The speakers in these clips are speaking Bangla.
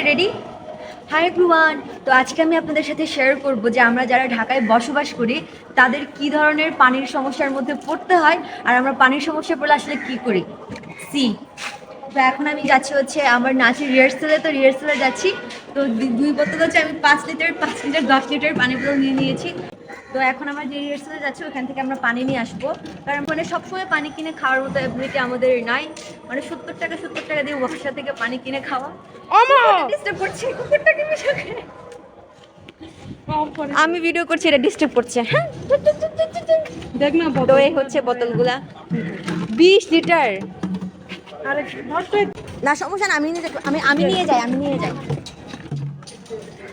রেডি? হাই এভরিওয়ান, তো আজকে আমি আপনাদের সাথে শেয়ার করব যে আমরা যারা ঢাকায় বসবাস করি তাদের কি ধরনের পানির সমস্যার মধ্যে পড়তে হয় আর আমরা পানির সমস্যা পড়লে আসলে কি করি। সি, তো এখন আমি যাচ্ছি হচ্ছে আমার নাচের রিহার্সালে যাচ্ছি। তো দুই বোতল হচ্ছে আমি 5 লিটার 5 লিটার 10 লিটার পানি বোতল নিয়ে নিয়েছি। তো এখন আমার যে রিহার্সালে যাচ্ছি ওখান থেকে আমরা পানি নিয়ে আসবো, কারণ মানে সবসময় পানি কিনে খাওয়ার মতো অ্যাবিলিটি আমাদের নাই। মানে 70 টাকা দিয়ে ওয়াসা থেকে পানি কিনে খাওয়া ডিস্টার্ব করছে। কুকুরটাকে আমি ভিডিও করছি, এটা ডিস্টার্ব করছে। হ্যাঁ, দেখ না তো এই হচ্ছে বোতলগুলা 20 লিটার। আরে না সমস্যা না, আমি নিয়ে যাই।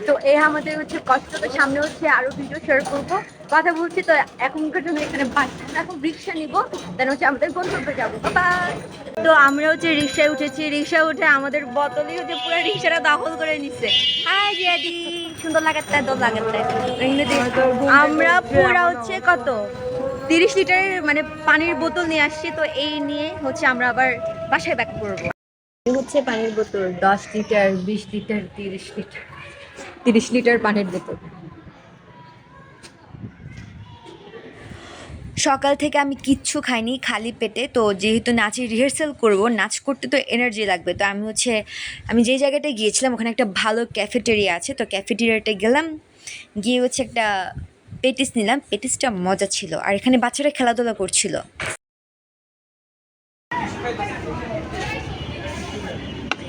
তো এই আমাদের হচ্ছে কষ্ট, তো সামনে হচ্ছে আরো ভিডিও শেয়ার করবো, কথা বলছি। তো এখনকার জন্য এখানে এখন রিক্সা নিব, দেন হচ্ছে আমাদের গন্তব্যে যাবো। বাই। তো আমরা হচ্ছে রিক্সায় উঠেছি, রিক্সা উঠে আমাদের বোতলই হচ্ছে পুরো রিক্সাটা দখল করে নিচ্ছে। হাই জিয়াদি, সুন্দর লাগাতে দোল লাগাতে। আমরা পুরা হচ্ছে কত 30 লিটারের মানে পানির বোতল নিয়ে আসছি। তো এই নিয়ে হচ্ছে আমরা আবার বাসায় ব্যাক করবো। হচ্ছে পানির বোতল 10 লিটার 20 লিটার 30 লিটার 30 লিটার পানির বোতল। সকাল থেকে আমি কিচ্ছু খাইনি, খালি পেটে। তো যেহেতু নাচের রিহার্সাল করব, নাচ করতে তো এনার্জি লাগবে। তো আমি যে জায়গাটায় গিয়েছিলাম ওখানে একটা ভালো ক্যাফেটেরিয়া আছে। তো ক্যাফেটেরিয়াতে গেলাম, গিয়ে হচ্ছে একটা পেটিস নিলাম। পেটিসটা মজা ছিল, আর এখানে বাচ্চারা খেলাধুলা করছিল।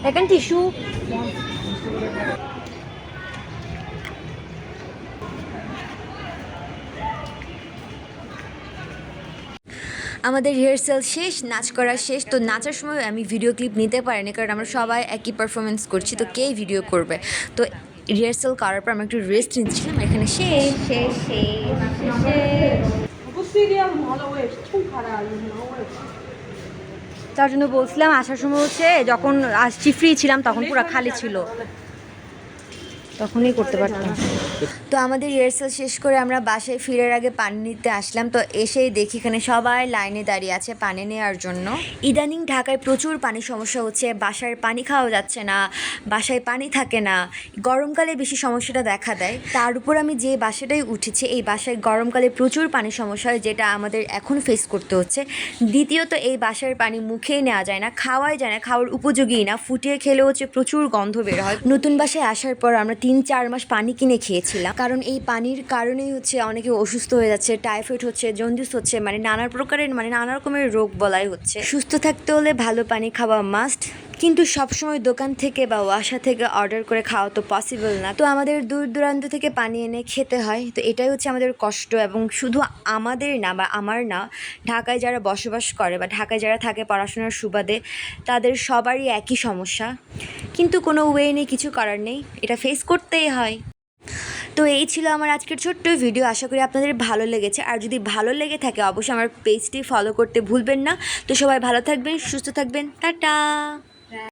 এখন টিস্যু। আমাদের রিহার্সাল শেষ, নাচ করা শেষ। তো নাচার সময় আমি ভিডিও ক্লিপ নিতে পারিনি, কারণ আমরা সবাই একই পারফরমেন্স করছি, তো কে ভিডিও করবে। তো রিহার্সাল করার পর আমরা একটু রেস্ট নিচ্ছিলাম। এখানে শেষ। তার জন্য বলছিলাম আসার সময় হচ্ছে যখন আসছি ফ্রি ছিলাম তখন পুরো খালি ছিল, তখনই করতে পারতাম। তো আমাদের রিহার্সাল শেষ করে আমরা বাসায় ফিরার আগে পানি নিতে আসলাম। তো এসেই দেখি এখানে সবাই লাইনে দাঁড়িয়ে আছে পানি নেওয়ার জন্য। ইদানিং ঢাকায় প্রচুর পানি সমস্যা হচ্ছে, বাসার পানি খাওয়া যাচ্ছে না, বাসায় পানি থাকে না। গরমকালে বেশি সমস্যাটা দেখা দেয়। তার উপর আমি যে বাসাটায় উঠেছি এই বাসায় গরমকালে প্রচুর পানি সমস্যা হয়, যেটা আমাদের এখন ফেস করতে হচ্ছে। দ্বিতীয়ত এই বাসার পানি মুখেই নেওয়া যায় না, খাওয়াই যায় না, খাওয়ার উপযোগী না। ফুটিয়ে খেলেও হচ্ছে প্রচুর গন্ধ বের হয়। নতুন বাসায় আসার পর আমরা 3-4 মাস পানি কিনে খেয়েছিলাম, কারণ এই পানির কারণেই হচ্ছে অনেকে অসুস্থ হয়ে যাচ্ছে, টাইফয়েড হচ্ছে, জন্ডিস হচ্ছে, মানে নানা রকমের রোগ বলাই হচ্ছে। সুস্থ থাকতে হলে ভালো পানি খাওয়া মাস্ট, কিন্তু সবসময় দোকান থেকে বা ওয়াসা থেকে অর্ডার করে খাওয়া তো পসিবল না। তো আমাদের দূর দূরান্ত থেকে পানি এনে খেতে হয়। তো এটাই হচ্ছে আমাদের কষ্ট, এবং শুধু আমাদের না বা আমার না, ঢাকায় যারা বসবাস করে বা ঢাকায় যারা থাকে পড়াশোনার সুবাদে, তাদের সবারই একই সমস্যা। কিন্তু কোনো ওয়ে নেই, কিছু করার নেই, এটা ফেস করতেই হয়। তো এই ছিল আমার আজকের ছোট্ট ভিডিও, আশা করি আপনাদের ভালো লেগেছে। আর যদি ভালো লেগে থাকে অবশ্যই আমার পেজটি ফলো করতে ভুলবেন না। তো সবাই ভালো থাকবেন, সুস্থ থাকবেন, টাটা।